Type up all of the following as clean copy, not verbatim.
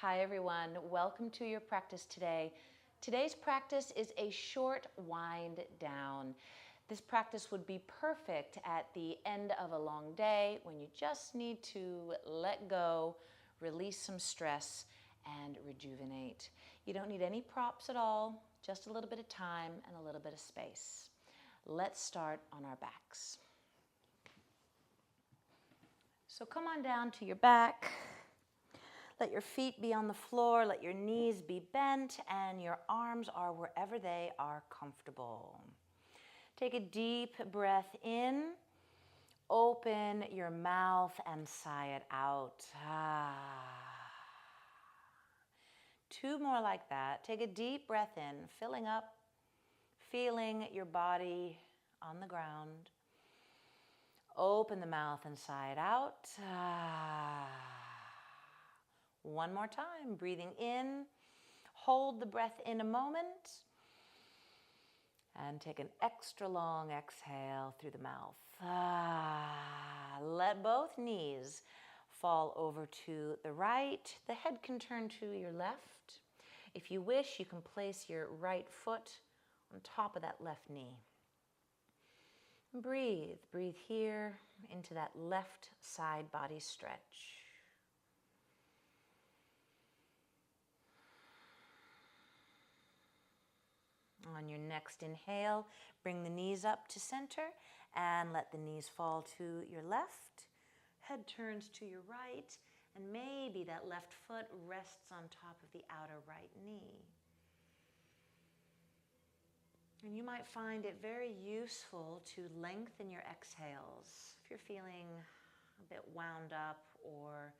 Hi everyone, welcome to your practice today. Today's practice is a short wind down. This practice would be perfect at the end of a long day when you just need to let go, release some stress, and rejuvenate. You don't need any props at all, just a little bit of time and a little bit of space. Let's start on our backs. So come on down to your back. Let your feet be on the floor, let your knees be bent, and your arms are wherever they are comfortable. Take a deep breath in, open your mouth and sigh it out. Two more like that. Take a deep breath in, filling up, feeling your body on the ground. Open the mouth and sigh it out. One more time, breathing in. Hold the breath in a moment. And take an extra long exhale through the mouth. Let both knees fall over to the right. The head can turn to your left. If you wish, you can place your right foot on top of that left knee. Breathe. Breathe here into that left side body stretch. On your next inhale, bring the knees up to center and let the knees fall to your left. Head turns to your right, and maybe that left foot rests on top of the outer right knee. And you might find it very useful to lengthen your exhales. If you're feeling a bit wound up or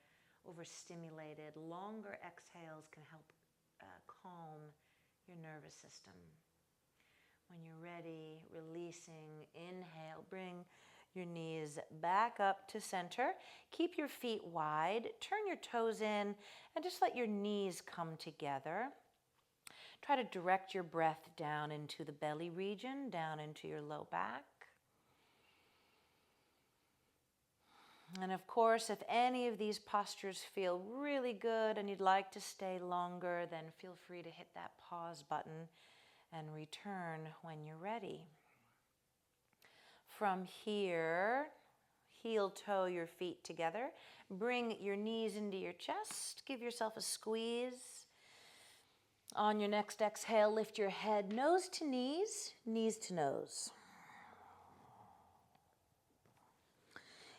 overstimulated, longer exhales can help calm your nervous system. When you're ready, releasing, inhale, bring your knees back up to center. Keep your feet wide, turn your toes in, and just let your knees come together. Try to direct your breath down into the belly region, down into your low back. And of course, if any of these postures feel really good and you'd like to stay longer, then feel free to hit that pause button and return when you're ready. From here, heel toe your feet together. Bring your knees into your chest. Give yourself a squeeze. On your next exhale, lift your head nose to knees to nose.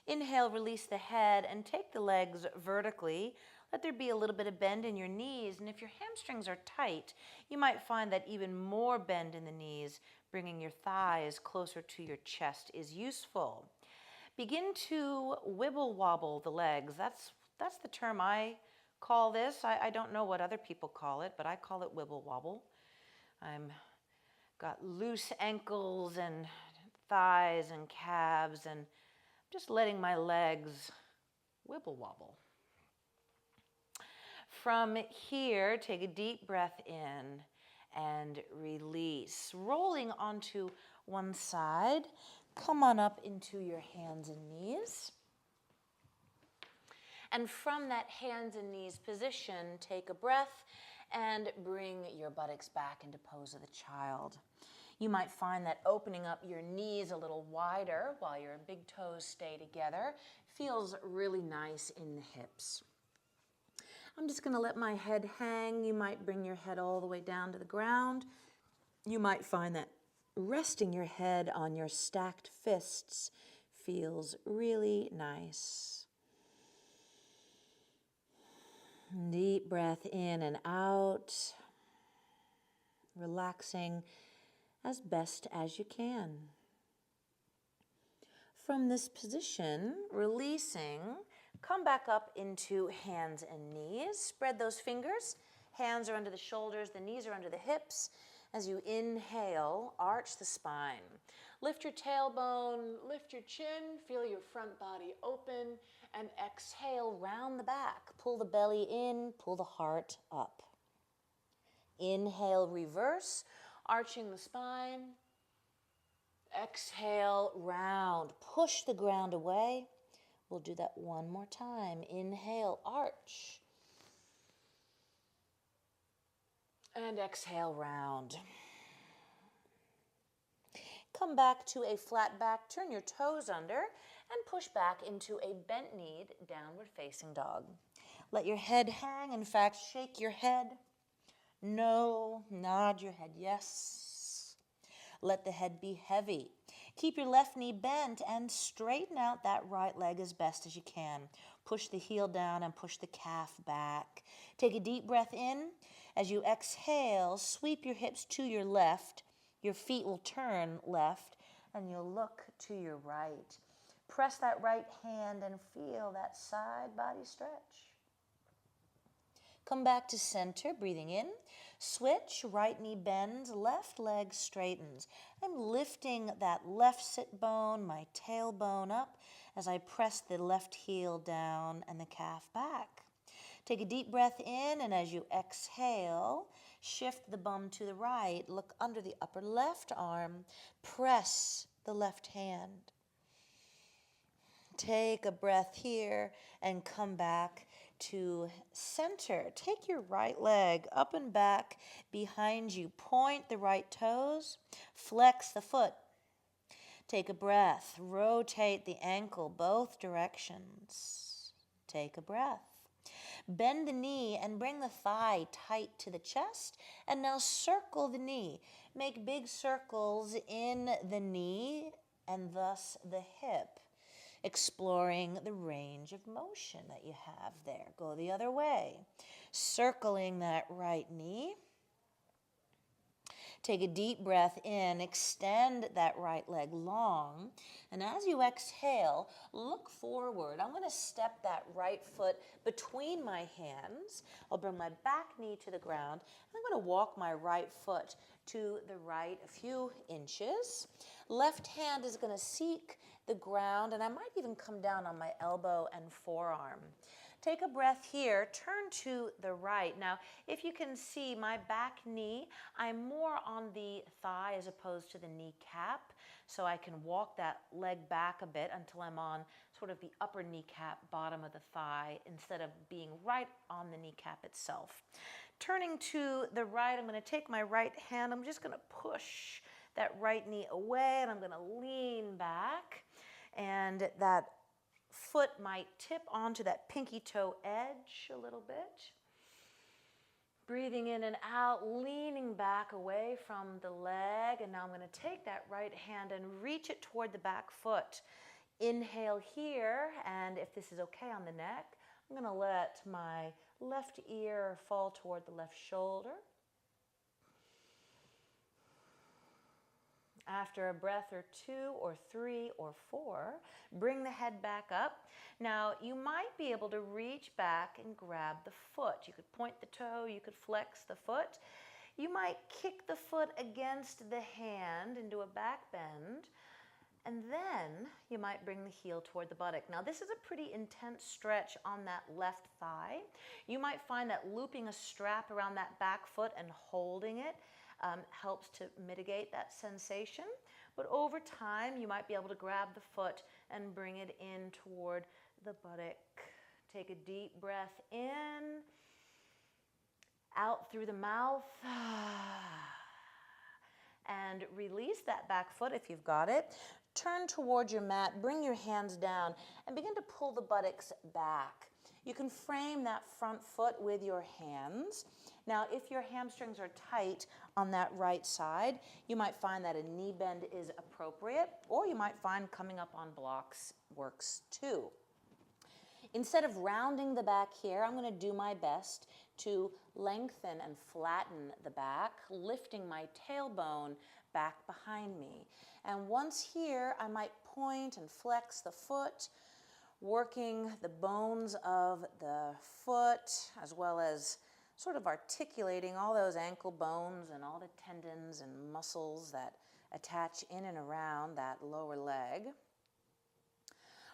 Inhale, release the head and take the legs vertically. Let there be a little bit of bend in your knees, and if your hamstrings are tight, you might find that even more bend in the knees, bringing your thighs closer to your chest, is useful. Begin to wibble wobble the legs. That's the term I call this. I don't know what other people call it, but I call it wibble wobble. I'm got loose ankles and thighs and calves, and just letting my legs wibble wobble. From here, take a deep breath in and release. Rolling onto one side, come on up into your hands and knees. And from that hands and knees position, take a breath and bring your buttocks back into pose of the child. You might find that opening up your knees a little wider while your big toes stay together feels really nice in the hips. I'm just going to let my head hang. You might bring your head all the way down to the ground. You might find that resting your head on your stacked fists feels really nice. Deep breath in and out, relaxing as best as you can. From this position, releasing, come back up into hands and knees. Spread those fingers. Hands are under the shoulders, the knees are under the hips. As you inhale, arch the spine. Lift your tailbone, lift your chin, feel your front body open, and exhale, round the back. Pull the belly in, pull the heart up. Inhale, reverse, arching the spine. Exhale, round. Push the ground away. We'll do that one more time. Inhale, arch. And exhale, round. Come back to a flat back, turn your toes under, and push back into a bent knee, downward facing dog. Let your head hang, in fact, shake your head. No, nod your head, yes. Let the head be heavy. Keep your left knee bent and straighten out that right leg as best as you can. Push the heel down and push the calf back. Take a deep breath in. As you exhale, sweep your hips to your left. Your feet will turn left, and you'll look to your right. Press that right hand and feel that side body stretch. Come back to center, breathing in. Switch, right knee bends, left leg straightens. I'm lifting that left sit bone, my tailbone up, as I press the left heel down and the calf back. Take a deep breath in, and as you exhale, shift the bum to the right. Look under the upper left arm. Press the left hand. Take a breath here and come back to center. Take your right leg up and back behind you. Point the right toes. Flex the foot. Take a breath. Rotate the ankle both directions. Take a breath. Bend the knee and bring the thigh tight to the chest. And now circle the knee. Make big circles in the knee and thus the hip, exploring the range of motion that you have there. Go the other way. Circling that right knee. Take a deep breath in, extend that right leg long, and as you exhale, look forward. I'm going to step that right foot between my hands. I'll bring my back knee to the ground. I'm going to walk my right foot to the right a few inches. Left hand is going to seek the ground, and I might even come down on my elbow and forearm. Take a breath here, turn to the right. Now, if you can see my back knee, I'm more on the thigh as opposed to the kneecap, so I can walk that leg back a bit until I'm on sort of the upper kneecap, bottom of the thigh, instead of being right on the kneecap itself. Turning to the right, I'm going to take my right hand, I'm just going to push that right knee away, and I'm going to lean back, and that foot might tip onto that pinky toe edge a little bit. Breathing in and out, leaning back away from the leg. And now I'm going to take that right hand and reach it toward the back foot. Inhale here, and if this is okay on the neck, I'm going to let my left ear fall toward the left shoulder. After a breath or two or three or four, bring the head back up. Now, you might be able to reach back and grab the foot. You could point the toe, you could flex the foot. You might kick the foot against the hand and do a back bend. And then you might bring the heel toward the buttock. Now, this is a pretty intense stretch on that left thigh. You might find that looping a strap around that back foot and holding it helps to mitigate that sensation. But over time, you might be able to grab the foot and bring it in toward the buttock. Take a deep breath in, out through the mouth, and release that back foot if you've got it. Turn towards your mat, bring your hands down, and begin to pull the buttocks back. You can frame that front foot with your hands. Now, if your hamstrings are tight on that right side, you might find that a knee bend is appropriate, or you might find coming up on blocks works too. Instead of rounding the back here, I'm going to do my best to lengthen and flatten the back, lifting my tailbone back behind me. And once here, I might point and flex the foot, working the bones of the foot, as well as sort of articulating all those ankle bones and all the tendons and muscles that attach in and around that lower leg.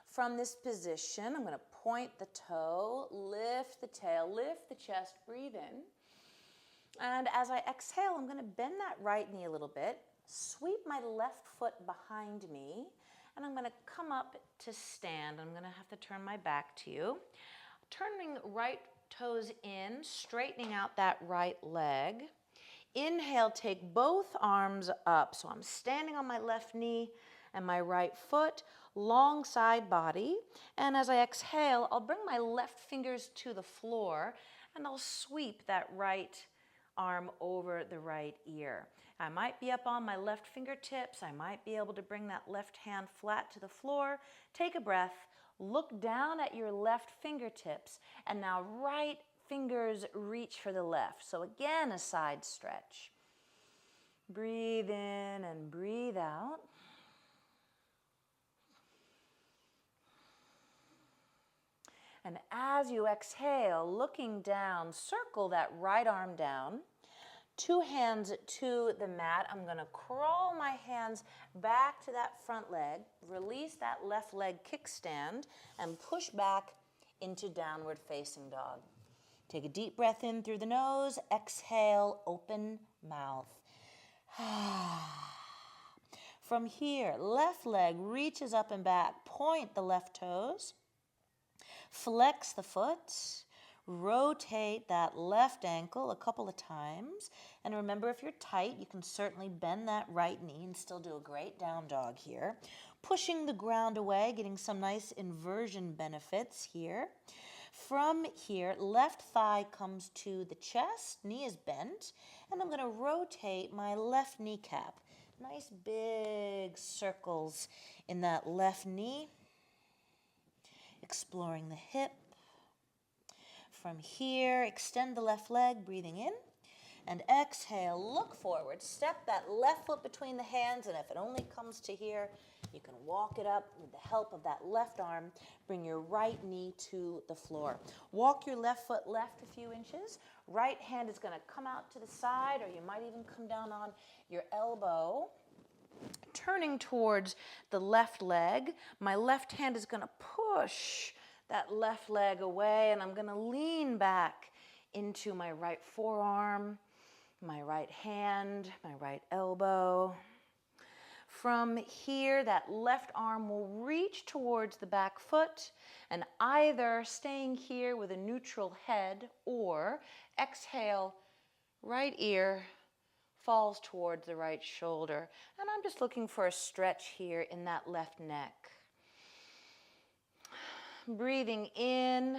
From this position, I'm going to point the toe, lift the tail, lift the chest, breathe in. And as I exhale, I'm going to bend that right knee a little bit, sweep my left foot behind me, and I'm going to come up to stand. I'm going to have to turn my back to you. Turning right toes in, straightening out that right leg. Inhale, take both arms up. So I'm standing on my left knee and my right foot, long side body. And as I exhale, I'll bring my left fingers to the floor and I'll sweep that right arm over the right ear. I might be up on my left fingertips. I might be able to bring that left hand flat to the floor. Take a breath. Look down at your left fingertips. And now right fingers reach for the left. So again, a side stretch. Breathe in and breathe out. And as you exhale, looking down, circle that right arm down. Two hands to the mat. I'm going to crawl my hands back to that front leg, release that left leg kickstand, and push back into downward facing dog. Take a deep breath in through the nose. Exhale, open mouth. From here, left leg reaches up and back. Point the left toes. Flex the foot. Rotate that left ankle a couple of times. And remember, if you're tight, you can certainly bend that right knee and still do a great down dog here. Pushing the ground away, getting some nice inversion benefits here. From here, left thigh comes to the chest, knee is bent, and I'm going to rotate my left kneecap. Nice big circles in that left knee. Exploring the hip. From here, extend the left leg, breathing in. And exhale, look forward. Step that left foot between the hands, and if it only comes to here, you can walk it up with the help of that left arm. Bring your right knee to the floor. Walk your left foot left a few inches. Right hand is going to come out to the side, or you might even come down on your elbow. Turning towards the left leg, my left hand is going to push that left leg away, and I'm going to lean back into my right forearm, my right hand, my right elbow. From here, that left arm will reach towards the back foot, and either staying here with a neutral head or exhale, right ear falls towards the right shoulder. And I'm just looking for a stretch here in that left neck. Breathing in,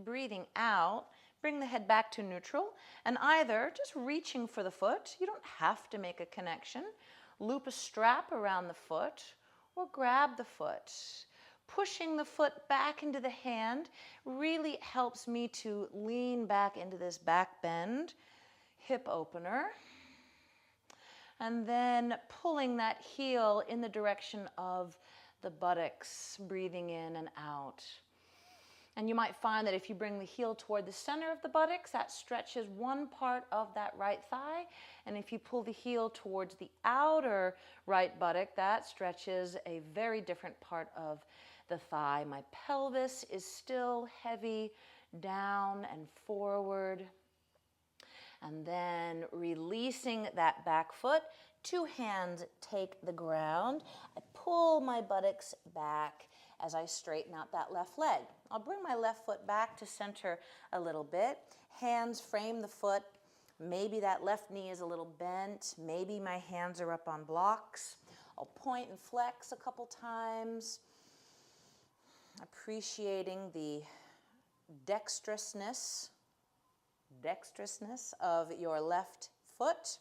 breathing out. Bring the head back to neutral, and either just reaching for the foot. You don't have to make a connection. Loop a strap around the foot or grab the foot. Pushing the foot back into the hand really helps me to lean back into this back bend, hip opener. And then pulling that heel in the direction of the buttocks, breathing in and out. And you might find that if you bring the heel toward the center of the buttocks, that stretches one part of that right thigh. And if you pull the heel towards the outer right buttock, that stretches a very different part of the thigh. My pelvis is still heavy down and forward. And then releasing that back foot, two hands take the ground. I pull my buttocks back as I straighten out that left leg. I'll bring my left foot back to center a little bit. Hands frame the foot. Maybe that left knee is a little bent. Maybe my hands are up on blocks. I'll point and flex a couple times. Appreciating the dexterousness of your left foot.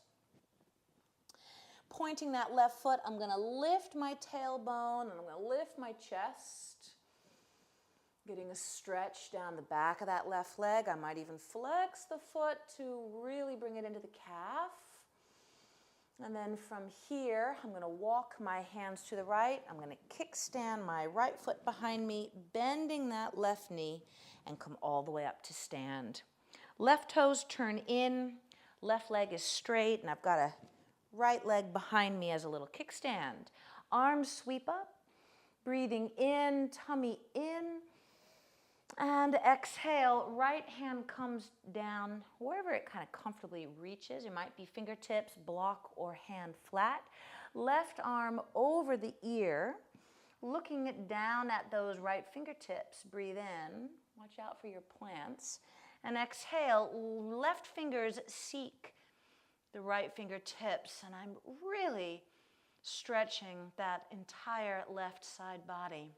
Pointing that left foot, I'm going to lift my tailbone and I'm going to lift my chest. Getting a stretch down the back of that left leg. I might even flex the foot to really bring it into the calf. And then from here, I'm going to walk my hands to the right. I'm going to kickstand my right foot behind me, bending that left knee, and come all the way up to stand. Left toes turn in, left leg is straight, and I've got a right leg behind me as a little kickstand. Arms sweep up, breathing in, tummy in, and exhale, right hand comes down wherever it kind of comfortably reaches. It might be fingertips, block, or hand flat. Left arm over the ear, looking down at those right fingertips. Breathe in, watch out for your plants. And exhale, left fingers seek the right fingertips, and I'm really stretching that entire left side body.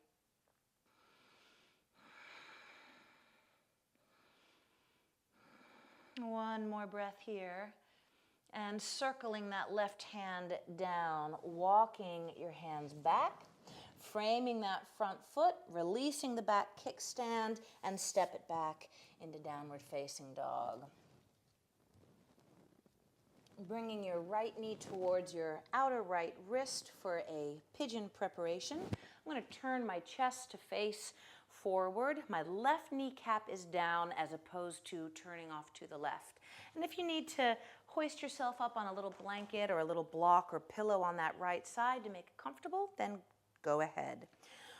One more breath here. And circling that left hand down, walking your hands back, framing that front foot, releasing the back kickstand, and step it back into downward facing dog. Bringing your right knee towards your outer right wrist for a pigeon preparation. I'm going to turn my chest to face forward. My left kneecap is down as opposed to turning off to the left. And if you need to hoist yourself up on a little blanket or a little block or pillow on that right side to make it comfortable, then go ahead.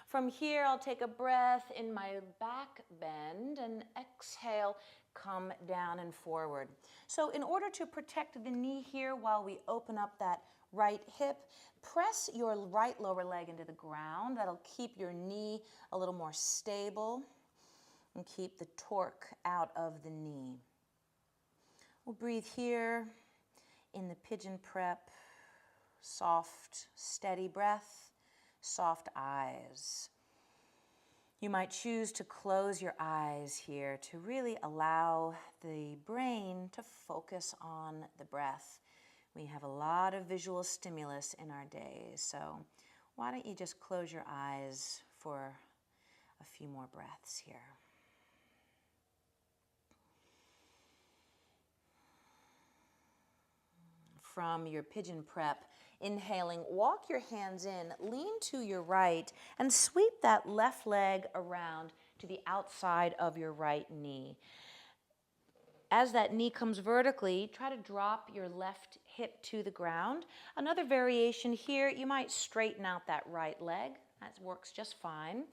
From here, I'll take a breath in my back bend and exhale, come down and forward. So in order to protect the knee here while we open up that right hip, press your right lower leg into the ground. That'll keep your knee a little more stable and keep the torque out of the knee. We'll breathe here in the pigeon prep. Soft, steady breath, soft eyes. You might choose to close your eyes here to really allow the brain to focus on the breath. We have a lot of visual stimulus in our days, so why don't you just close your eyes for a few more breaths here. From your pigeon prep, inhaling, walk your hands in, lean to your right, and sweep that left leg around to the outside of your right knee. As that knee comes vertically, try to drop your left hip to the ground. Another variation here, you might straighten out that right leg. That works just fine.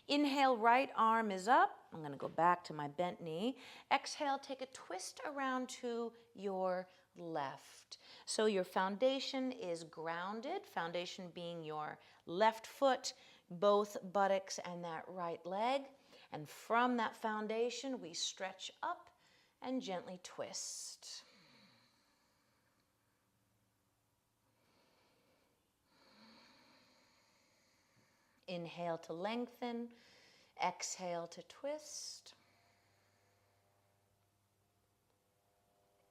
Inhale, right arm is up. I'm going to go back to my bent knee. Exhale, take a twist around to your left. So your foundation is grounded, foundation being your left foot, both buttocks, and that right leg. And from that foundation, we stretch up and gently twist. Inhale to lengthen, exhale to twist,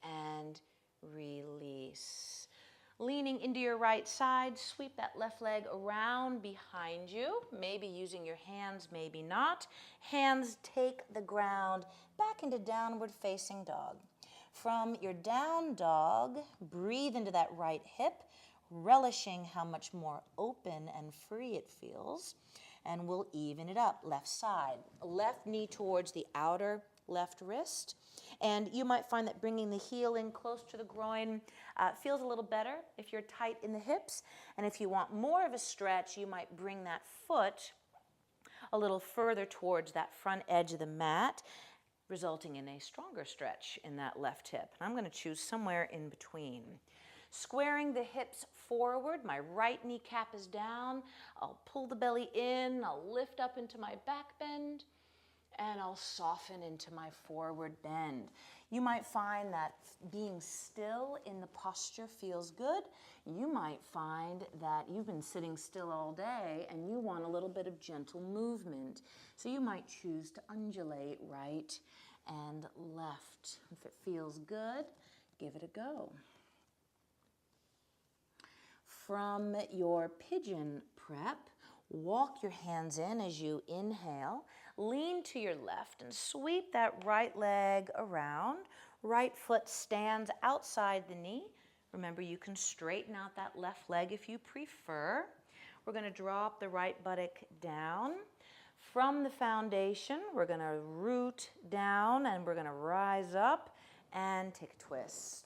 and release. Leaning into your right side, sweep that left leg around behind you, maybe using your hands, maybe not. Hands take the ground back into downward facing dog. From your down dog, breathe into that right hip, relishing how much more open and free it feels. And we'll even it up, left side. Left knee towards the outer left wrist. And you might find that bringing the heel in close to the groin feels a little better if you're tight in the hips. And if you want more of a stretch, you might bring that foot a little further towards that front edge of the mat, resulting in a stronger stretch in that left hip. And I'm going to choose somewhere in between. Squaring the hips forward, my right kneecap is down. I'll pull the belly in, I'll lift up into my back bend, and I'll soften into my forward bend. You might find that being still in the posture feels good. You might find that you've been sitting still all day and you want a little bit of gentle movement. So you might choose to undulate right and left. If it feels good, give it a go. From your pigeon prep, walk your hands in as you inhale. Lean to your left and sweep that right leg around. Right foot stands outside the knee. Remember, you can straighten out that left leg if you prefer. We're going to drop the right buttock down. From the foundation, we're going to root down and we're going to rise up and take a twist.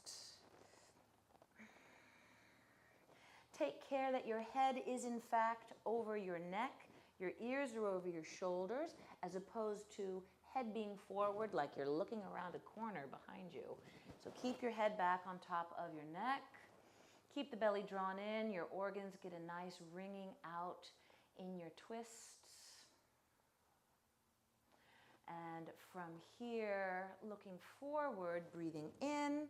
Take care that your head is in fact over your neck. Your ears are over your shoulders, as opposed to head being forward like you're looking around a corner behind you. So keep your head back on top of your neck. Keep the belly drawn in. Your organs get a nice wringing out in your twists. And from here, looking forward, breathing in.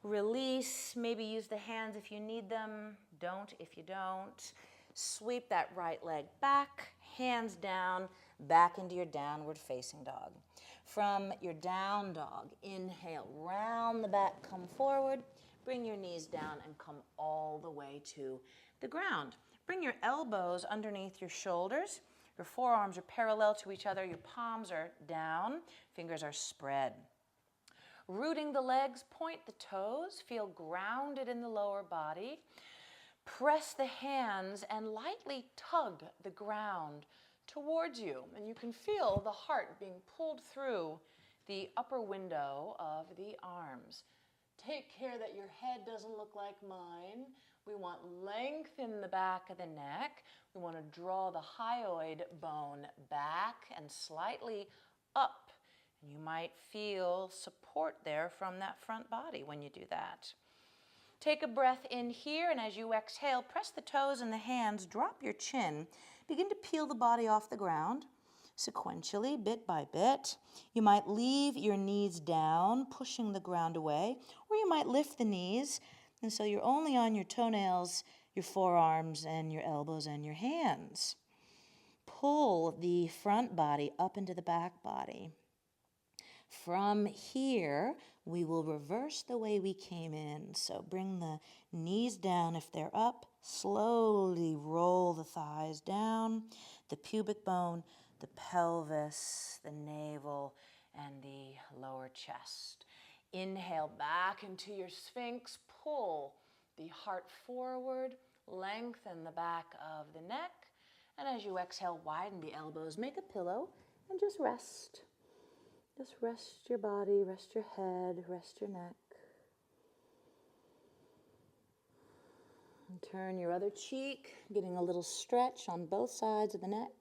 Release, maybe use the hands if you need them. Don't if you don't. Sweep that right leg back, hands down, back into your downward facing dog. From your down dog, inhale, round the back, come forward. Bring your knees down and come all the way to the ground. Bring your elbows underneath your shoulders. Your forearms are parallel to each other. Your palms are down. Fingers are spread. Rooting the legs, point the toes. Feel grounded in the lower body. Press the hands and lightly tug the ground towards you. And you can feel the heart being pulled through the upper window of the arms. Take care that your head doesn't look like mine. We want length in the back of the neck. We want to draw the hyoid bone back and slightly up. And you might feel support there from that front body when you do that. Take a breath in here, and as you exhale, press the toes and the hands, drop your chin. Begin to peel the body off the ground sequentially, bit by bit. You might leave your knees down, pushing the ground away, or you might lift the knees, and so you're only on your toenails, your forearms, and your elbows and your hands. Pull the front body up into the back body. From here, we will reverse the way we came in. So bring the knees down if they're up. Slowly roll the thighs down, the pubic bone, the pelvis, the navel, and the lower chest. Inhale back into your sphinx. Pull the heart forward. Lengthen the back of the neck. And as you exhale, widen the elbows. Make a pillow and just rest. Just rest your body, rest your head, rest your neck. And turn your other cheek, getting a little stretch on both sides of the neck.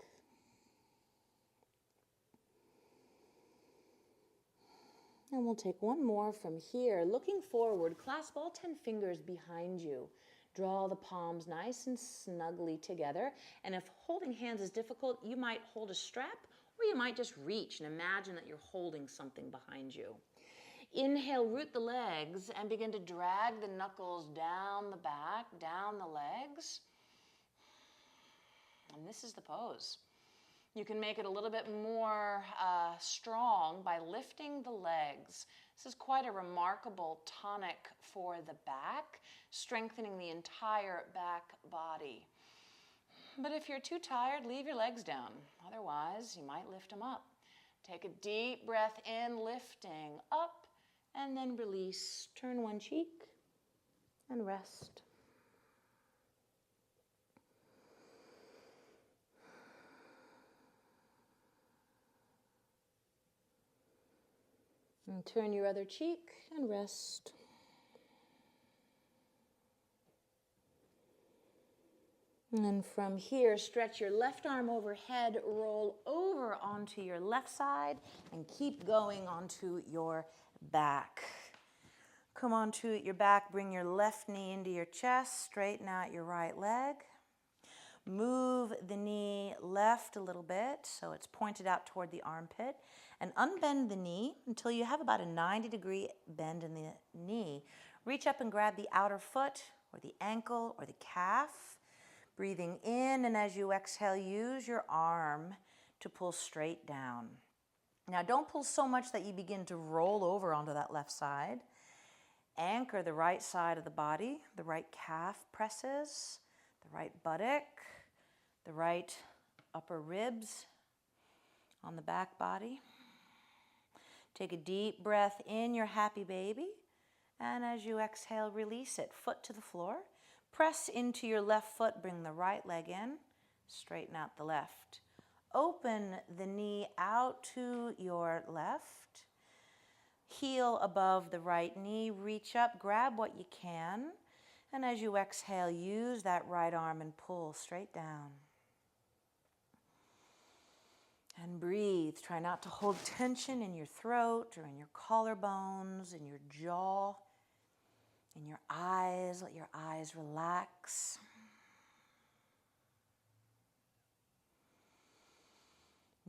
And we'll take one more from here. Looking forward, clasp all 10 fingers behind you. Draw the palms nice and snugly together. And if holding hands is difficult, you might hold a strap, or you might just reach and imagine that you're holding something behind you. Inhale, root the legs and begin to drag the knuckles down the back, down the legs. And this is the pose. You can make it a little bit more strong by lifting the legs. This is quite a remarkable tonic for the back, strengthening the entire back body. But if you're too tired, leave your legs down. Otherwise, you might lift them up. Take a deep breath in, lifting up, and then release. Turn one cheek and rest. And turn your other cheek and rest. And then from here, stretch your left arm overhead, roll over onto your left side, and keep going onto your back. Come onto your back, bring your left knee into your chest, straighten out your right leg. Move the knee left a little bit so it's pointed out toward the armpit, and unbend the knee until you have about a 90-degree bend in the knee. Reach up and grab the outer foot or the ankle or the calf. Breathing in, and as you exhale, use your arm to pull straight down. Now, don't pull so much that you begin to roll over onto that left side. Anchor the right side of the body. The right calf presses, the right buttock, the right upper ribs on the back body. Take a deep breath in, your happy baby, and as you exhale, release it. Foot to the floor. Press into your left foot, bring the right leg in, straighten out the left. Open the knee out to your left. Heel above the right knee, reach up, grab what you can, and as you exhale, use that right arm and pull straight down. And breathe. Try not to hold tension in your throat or in your collarbones, in your jaw. In your eyes, let your eyes relax.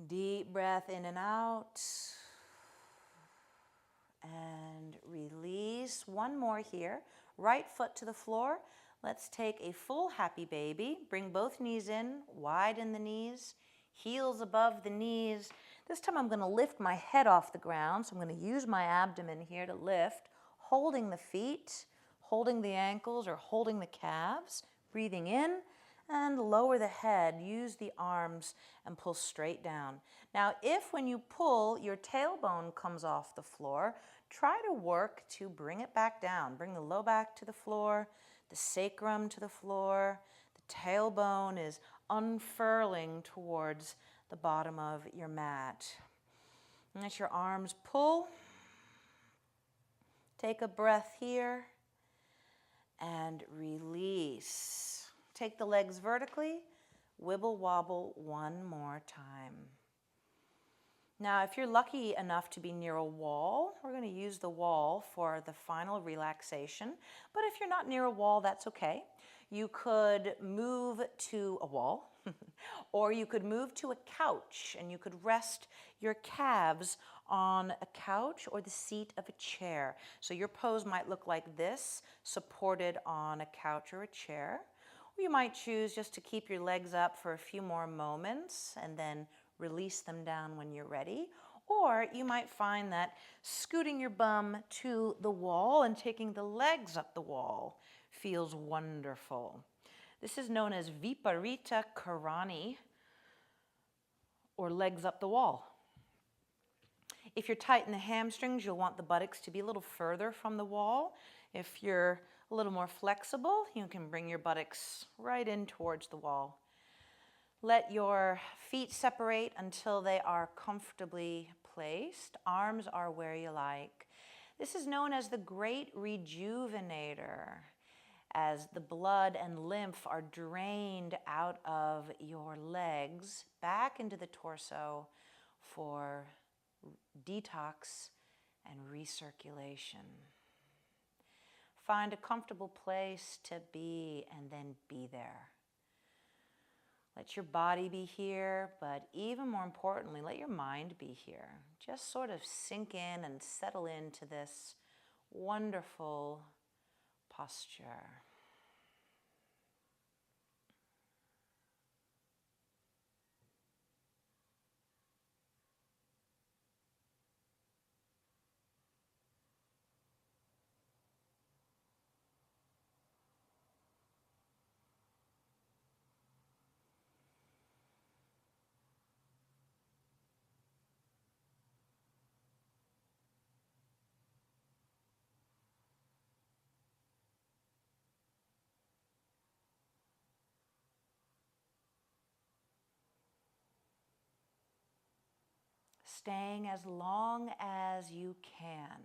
Deep breath in and out. and release. One more here. Right foot to the floor. Let's take a full happy baby. Bring both knees in, widen the knees, heels above the knees. This time I'm going to lift my head off the ground, so I'm going to use my abdomen here to lift, holding the feet, holding the ankles or holding the calves, breathing in, and lower the head. Use the arms and pull straight down. Now, if when you pull, your tailbone comes off the floor, try to work to bring it back down. Bring the low back to the floor, the sacrum to the floor. The tailbone is unfurling towards the bottom of your mat. And let your arms pull. Take a breath here and release. Take the legs vertically, wibble wobble one more time. Now, if you're lucky enough to be near a wall, we're going to use the wall for the final relaxation. But if you're not near a wall, that's okay. You could move to a wall, or you could move to a couch, and you could rest your calves on a couch or the seat of a chair. So your pose might look like this, supported on a couch or a chair. You might choose just to keep your legs up for a few more moments and then release them down when you're ready. Or you might find that scooting your bum to the wall and taking the legs up the wall feels wonderful. This is known as Viparita Karani, or legs up the wall. If you're tight in the hamstrings, you'll want the buttocks to be a little further from the wall. If you're a little more flexible, you can bring your buttocks right in towards the wall. Let your feet separate until they are comfortably placed. Arms are where you like. This is known as the great rejuvenator, as the blood and lymph are drained out of your legs back into the torso for detox and recirculation. Find a comfortable place to be and then be there. Let your body be here, but even more importantly, let your mind be here. Just sort of sink in and settle into this wonderful posture. Staying as long as you can.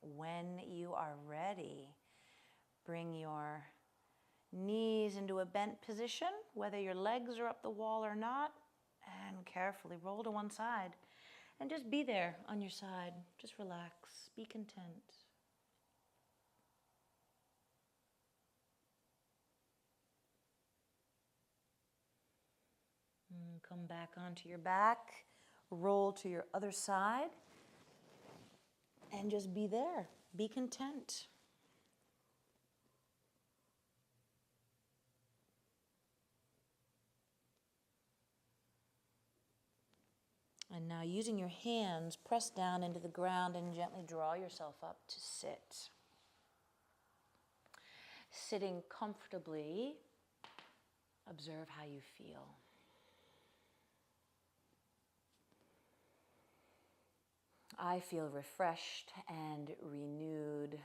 When you are ready, bring your knees into a bent position, whether your legs are up the wall or not, and carefully roll to one side. And just be there on your side. Just relax. Be content. And come back onto your back. Roll to your other side. And just be there. Be content. And now using your hands, press down into the ground and gently draw yourself up to sit. Sitting comfortably, observe how you feel. I feel refreshed and renewed.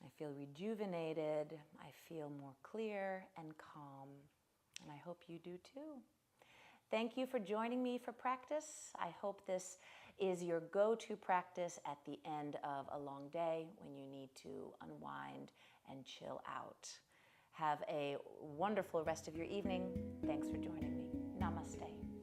I feel rejuvenated. I feel more clear and calm. And I hope you do too. Thank you for joining me for practice. I hope this is your go-to practice at the end of a long day when you need to unwind and chill out. Have a wonderful rest of your evening. Thanks for joining me. Namaste.